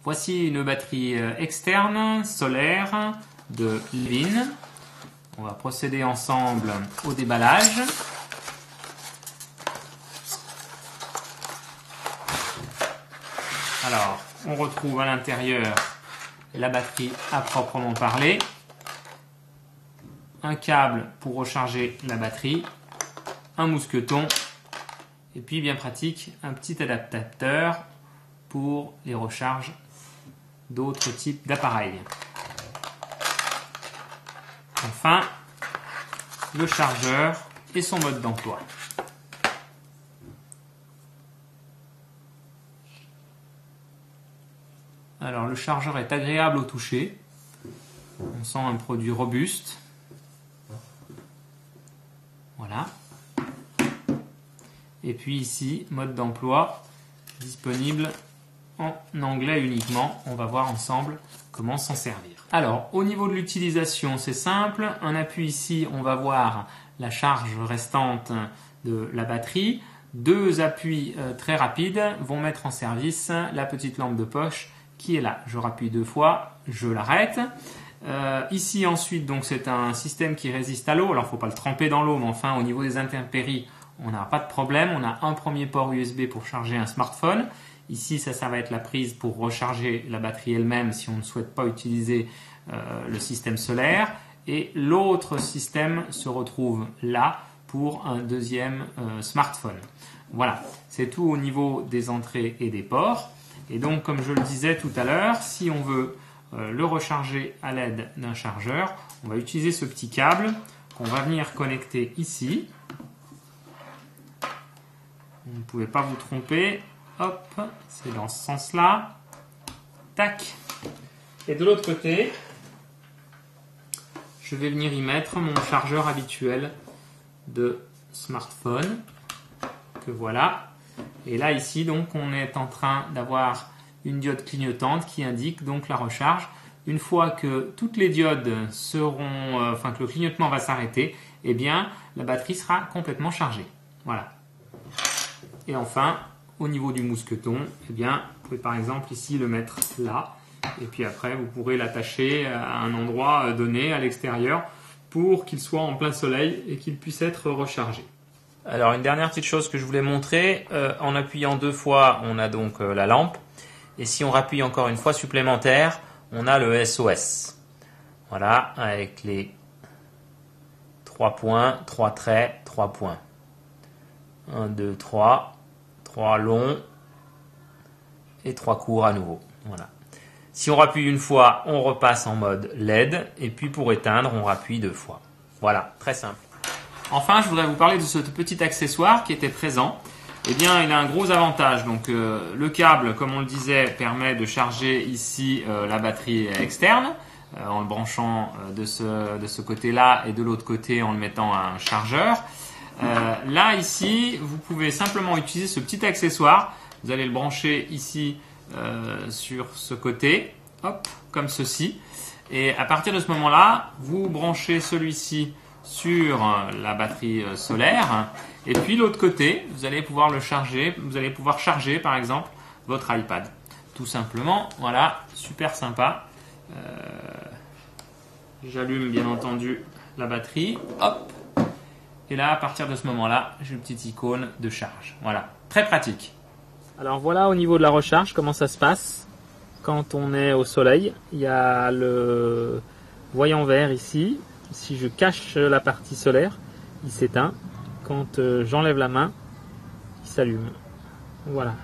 Voici une batterie externe solaire de Levin. On va procéder ensemble au déballage. Alors, on retrouve à l'intérieur la batterie à proprement parler, un câble pour recharger la batterie, un mousqueton et puis bien pratique, un petit adaptateur pour les recharges d'autres types d'appareils. Enfin, le chargeur et son mode d'emploi. Alors le chargeur est agréable au toucher, on sent un produit robuste, voilà. Et puis ici, mode d'emploi disponible en anglais uniquement, on va voir ensemble comment s'en servir. Alors au niveau de l'utilisation c'est simple, un appui ici on va voir la charge restante de la batterie, deux appuis très rapides vont mettre en service la petite lampe de poche qui est là. Je rappuie deux fois, je l'arrête. Ici ensuite, donc c'est un système qui résiste à l'eau. Alors il ne faut pas le tremper dans l'eau, mais enfin au niveau des intempéries, on n'a pas de problème. On a un premier port USB pour charger un smartphone. Ici, ça va être la prise pour recharger la batterie elle-même si on ne souhaite pas utiliser le système solaire. Et l'autre système se retrouve là pour un deuxième smartphone. Voilà, c'est tout au niveau des entrées et des ports. Et donc, comme je le disais tout à l'heure, si on veut le recharger à l'aide d'un chargeur, on va utiliser ce petit câble qu'on va venir connecter ici. Vous ne pouvez pas vous tromper. Hop, c'est dans ce sens-là. Tac. Et de l'autre côté, je vais venir y mettre mon chargeur habituel de smartphone. Que voilà. Et là, ici, donc, on est en train d'avoir une diode clignotante qui indique donc la recharge. Une fois que toutes les diodes seront, que le clignotement va s'arrêter, eh bien, la batterie sera complètement chargée. Voilà. Et enfin, au niveau du mousqueton, eh bien, vous pouvez par exemple ici le mettre là. Et puis après, vous pourrez l'attacher à un endroit donné à l'extérieur pour qu'il soit en plein soleil et qu'il puisse être rechargé. Alors une dernière petite chose que je voulais montrer, en appuyant deux fois on a donc la lampe et si on rappuie encore une fois supplémentaire on a le SOS. Voilà, avec les 3 points, 3 traits, 3 points. 1, 2, 3, 3 longs et 3 courts à nouveau. Voilà. Si on rappuie une fois on repasse en mode LED et puis pour éteindre on rappuie deux fois. Voilà, très simple. Enfin, je voudrais vous parler de ce petit accessoire qui était présent. Eh bien, il a un gros avantage. Donc, le câble, comme on le disait, permet de charger ici la batterie externe en le branchant de ce côté-là et de l'autre côté en le mettant à un chargeur. Là, ici, vous pouvez simplement utiliser ce petit accessoire. Vous allez le brancher ici sur ce côté, hop, comme ceci. Et à partir de ce moment-là, vous branchez celui-ci sur la batterie solaire et puis l'autre côté vous allez pouvoir le charger, vous allez pouvoir charger par exemple votre iPad tout simplement. Voilà, super sympa. J'allume bien entendu la batterie, hop, et là à partir de ce moment là j'ai une petite icône de charge. Voilà, très pratique. Alors voilà au niveau de la recharge comment ça se passe quand on est au soleil. Il y a le voyant vert ici. Si je cache la partie solaire, il s'éteint. Quand j'enlève la main, il s'allume. Voilà.